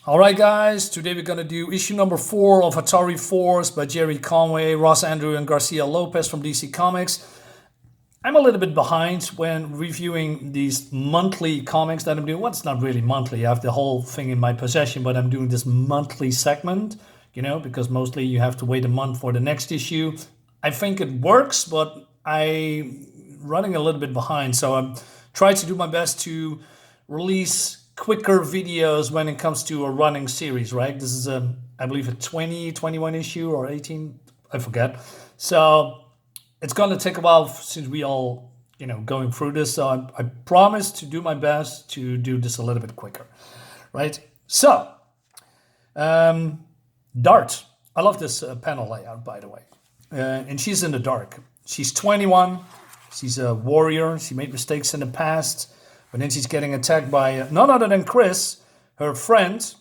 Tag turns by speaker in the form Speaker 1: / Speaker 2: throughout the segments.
Speaker 1: All right, guys, today we're going to do issue number 4 of ATARI FORCE by Gerry Conway, Ross Andru, and Garcia-Lopez from DC Comics. I'm a little bit behind when reviewing these monthly comics that I'm doing. Well, it's not really monthly. I have the whole thing in my possession, but I'm doing this monthly segment, because mostly you have to wait a month for the next issue. I think it works, but I'm running a little bit behind. So I'm trying to do my best to release quicker videos when it comes to a running series, right? This is I believe a 21 issue or 18, I forget. So it's going to take a while since we all, going through this. So I promise to do my best to do this a little bit quicker, right? So, Dart. I love this panel layout, by the way. And she's in the dark. She's 21. She's a warrior. She made mistakes in the past. But then she's getting attacked by none other than Chris, her friend.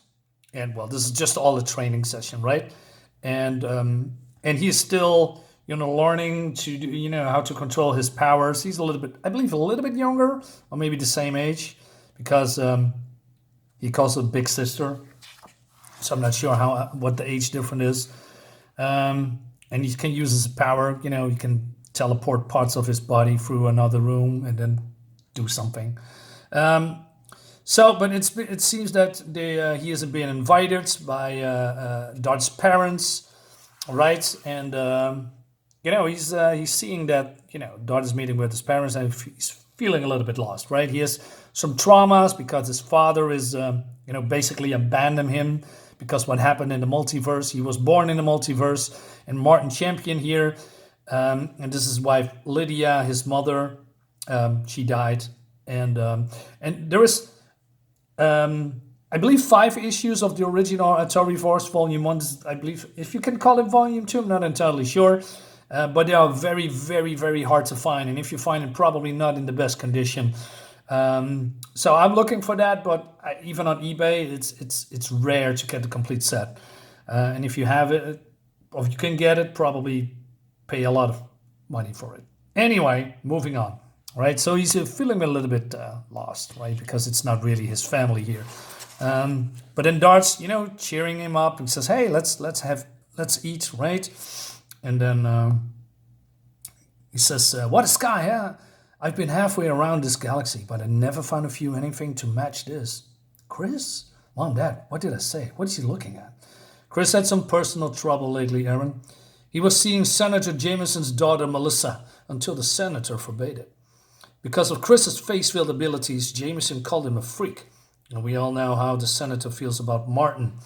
Speaker 1: And, well, this is just all a training session, right? And he's still, learning to do, how to control his powers. He's a little bit, I believe, a little bit younger, or maybe the same age, because he calls her big sister. So I'm not sure what the age difference is. And he can use his power, he can teleport parts of his body through another room and then do something. But it seems that he isn't being invited by Dart's parents, right? And he's seeing that Dart is meeting with his parents, and he's feeling a little bit lost, right? He has some traumas because his father is basically abandoned him because what happened in the multiverse. He was born in the multiverse, and Martin Champion here, and this is his wife Lydia, his mother. She died. And there is, I believe, 5 issues of the original ATARI FORCE Volume 1. I believe, if you can call it Volume 2, I'm not entirely sure. But they are very, very, very hard to find. And if you find it, probably not in the best condition. So I'm looking for that, but even on eBay, it's rare to get the complete set. And if you have it, or if you can get it, probably pay a lot of money for it. Anyway, moving on. Right, so he's feeling a little bit lost, right, because it's not really his family here. But then Dart's, cheering him up and says, "Hey, let's eat, right?" And then he says, "What a sky, huh? I've been halfway around this galaxy, but I never found anything to match this." Chris, Mom, Dad, what did I say? What is he looking at? Chris had some personal trouble lately, Aaron. He was seeing Senator Jameson's daughter, Melissa, until the senator forbade it. Because of Chris's face-filled abilities, Jameson called him a freak. And we all know how the senator feels about Martin.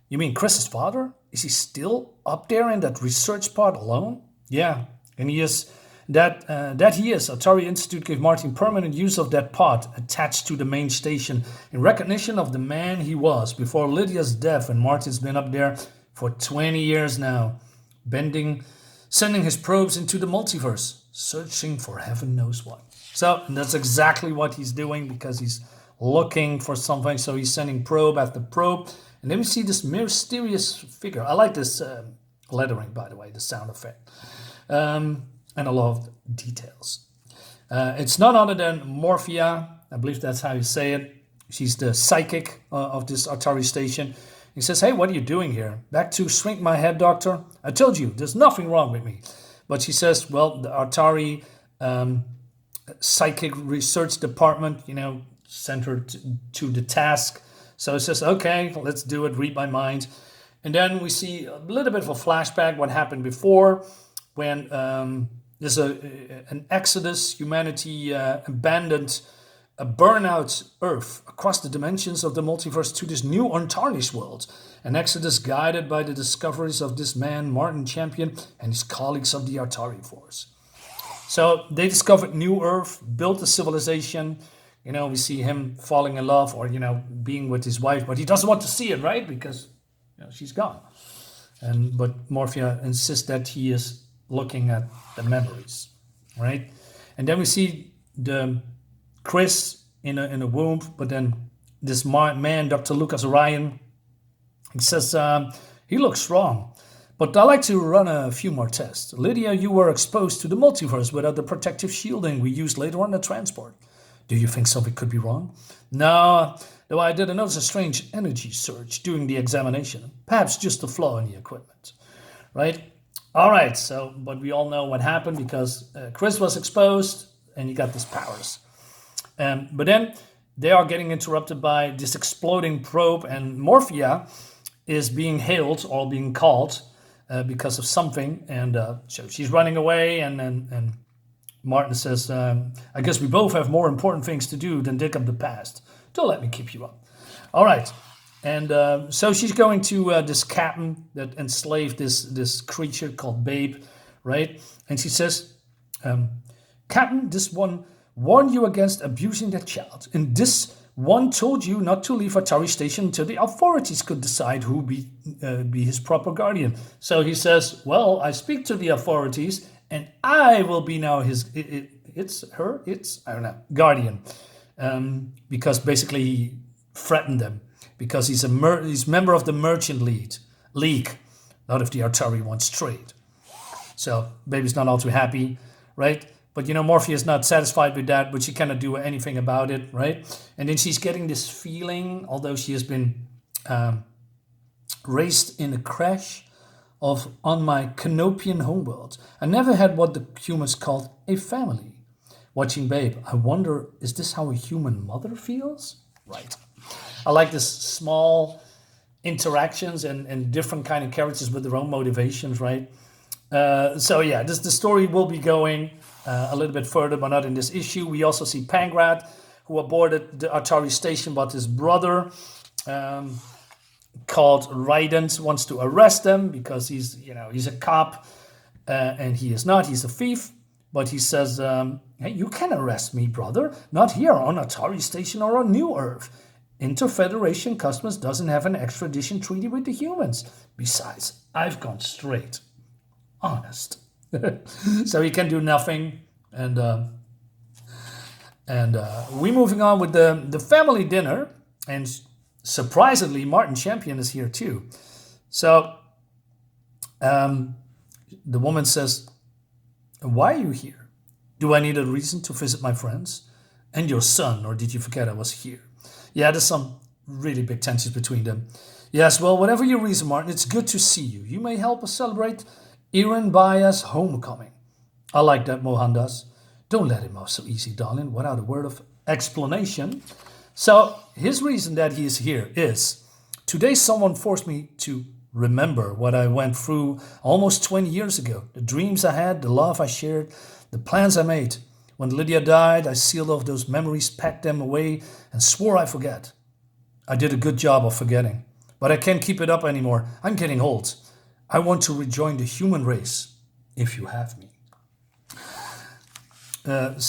Speaker 1: You mean Chris's father? Is he still up there in that research part alone? Yeah, and he is. That he is. Atari Institute gave Martin permanent use of that pod attached to the main station in recognition of the man he was before Lydia's death, and Martin's been up there for 20 years now, sending his probes into the multiverse, searching for heaven knows what. So that's exactly what he's doing, because he's looking for something. So he's sending probe after probe. And then we see this mysterious figure. I like this lettering, by the way, the sound effect. And a lot of details. It's none other than Morphea. I believe that's how you say it. She's the psychic of this Atari station. He says, "Hey, what are you doing here? Back to shrink my head, doctor? I told you, there's nothing wrong with me." But she says, well, the Atari psychic research department, sent her to the task. So it says, okay, let's do it, read my mind. And then we see a little bit of a flashback, what happened before, when there's an exodus, humanity abandoned a burnout Earth across the dimensions of the multiverse to this new untarnished world. An exodus guided by the discoveries of this man, Martin Champion, and his colleagues of the ATARI FORCE. So they discovered New Earth, built a civilization. We see him falling in love or, being with his wife, but he doesn't want to see it, right? Because she's gone. But Morphea insists that he is looking at the memories, right? And then we see the Chris in a womb, but then this man, Dr. Lucas Ryan, he says, he looks strong, but I'd like to run a few more tests. Lydia, you were exposed to the multiverse without the protective shielding we used later on the transport. Do you think something could be wrong? No, though I did notice a strange energy surge during the examination. Perhaps just a flaw in the equipment, right? All right, so, but we all know what happened because Chris was exposed and he got these powers. But then they are getting interrupted by this exploding probe, and Morphea is being hailed or being called because of something, and so she's running away, and Martin says, I guess we both have more important things to do than dig up the past. Don't let me keep you up. All right. And so she's going to this captain that enslaved this creature called Babe, right? And she says, Captain, this one warned you against abusing that child. And this one told you not to leave Atari Station until the authorities could decide who be his proper guardian. So he says, well, I speak to the authorities, and I will be now his, I don't know, guardian. Because basically he threatened them. Because he's member of the Merchant League, not if the Atari wants trade. So Baby's not all too happy, right? But Morphea is not satisfied with that, but she cannot do anything about it, right? And then she's getting this feeling, although she has been raised in a crash on my Canopian homeworld. I never had what the humans called a family. Watching Babe, I wonder, is this how a human mother feels? Right. I like this small interactions and different kind of characters with their own motivations, right? So yeah, the story will be going a little bit further, but not in this issue. We also see Pakrat, who aborted the Atari station, but his brother, called Raidens, wants to arrest them because he's a cop, and he is not. He's a thief. But he says, hey, you can arrest me, brother. Not here on Atari Station or on New Earth. Interfederation Customs doesn't have an extradition treaty with the humans. Besides, I've gone straight. Honest. So he can do nothing. And we're moving on with the family dinner. And surprisingly, Martin Champion is here too. So the woman says, why are you here? Do I need a reason to visit my friends? And your son, or did you forget I was here? Yeah, there's some really big tensions between them. Yes, well, whatever your reason, Martin, it's good to see you. You may help us celebrate Iran Baya's homecoming. I like that, Mohandas. Don't let him off so easy, darling, without a word of explanation. So his reason that he is here is, today someone forced me to remember what I went through almost 20 years ago. The dreams I had, the love I shared, the plans I made. When Lydia died, I sealed off those memories, packed them away, and swore I'd forget. I did a good job of forgetting, but I can't keep it up anymore. I'm getting old. I want to rejoin the human race, if you have me. But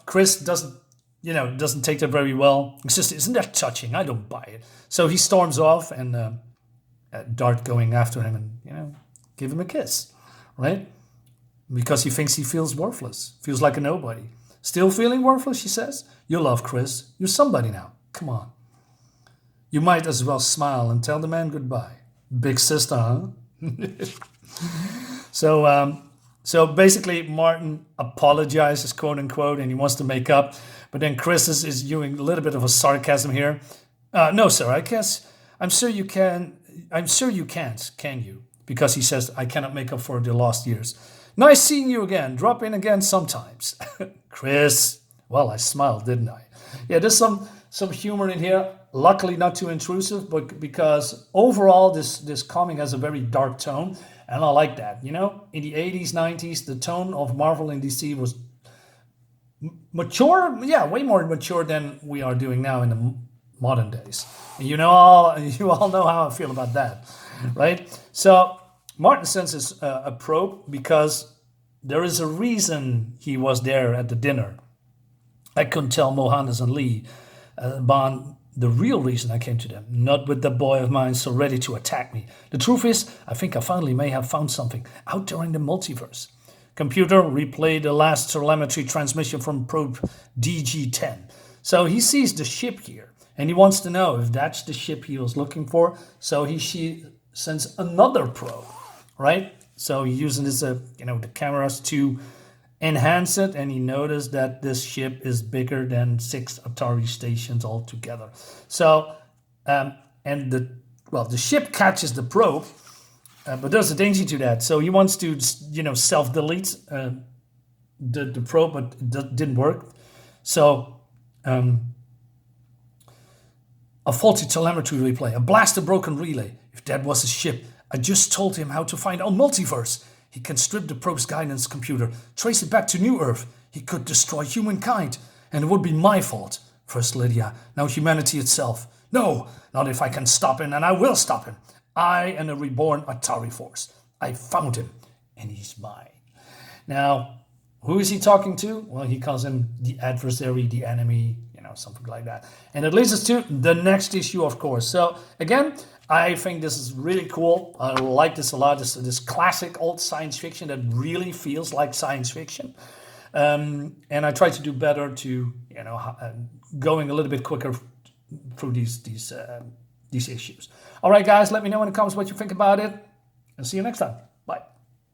Speaker 1: Chris doesn't take that very well. It's just, isn't that touching? I don't buy it. So he storms off, and Dart going after him and, give him a kiss, right? Because he thinks he feels worthless, feels like a nobody. Still feeling worthless, she says? You love Chris. You're somebody now. Come on. You might as well smile and tell the man goodbye. Big sister, huh? So basically, Martin apologizes, quote unquote, and he wants to make up. But then Chris is using a little bit of a sarcasm here. No, sir, I guess I'm sure you can. I'm sure you can't, can you? Because he says, I cannot make up for the lost years. Nice seeing you again. Drop in again sometimes. Chris. Well, I smiled, didn't I? Yeah, there's some humor in here. Luckily, not too intrusive, but because overall, this comic has a very dark tone. And I like that. In the 80s, 90s, the tone of Marvel and DC was mature. Yeah, way more mature than we are doing now in the modern days. And you all know how I feel about that, right? So Martin sends a probe because there is a reason he was there at the dinner. I couldn't tell Mohandas and Lee Bond the real reason I came to them, not with that boy of mine so ready to attack me. The truth is, I think I finally may have found something out there in the multiverse. Computer, replay the last telemetry transmission from probe DG-10. So he sees the ship here, and he wants to know if that's the ship he was looking for. So she sends another probe, right? So he's using this, the cameras to enhance it, and he noticed that this ship is bigger than 6 Atari stations altogether. So, and the ship catches the probe, but there's a danger to that. So he wants to, self-delete the probe, but it didn't work. So, a faulty telemetry replay, a blasted broken relay. If that was his ship, I just told him how to find our multiverse. He can strip the probe's guidance computer, trace it back to New Earth. He could destroy humankind, and it would be my fault. First Lydia, now humanity itself. No, not if I can stop him, and I will stop him. I am a reborn Atari Force. I found him, and he's mine. Now, who is he talking to? Well, he calls him the adversary, the enemy, something like that. And it leads us to the next issue, of course. So, again, I think this is really cool. I like this a lot. This classic old science fiction that really feels like science fiction. And I try to do better to, going a little bit quicker through these issues. All right, guys, let me know in the comments what you think about it. And see you next time. Bye.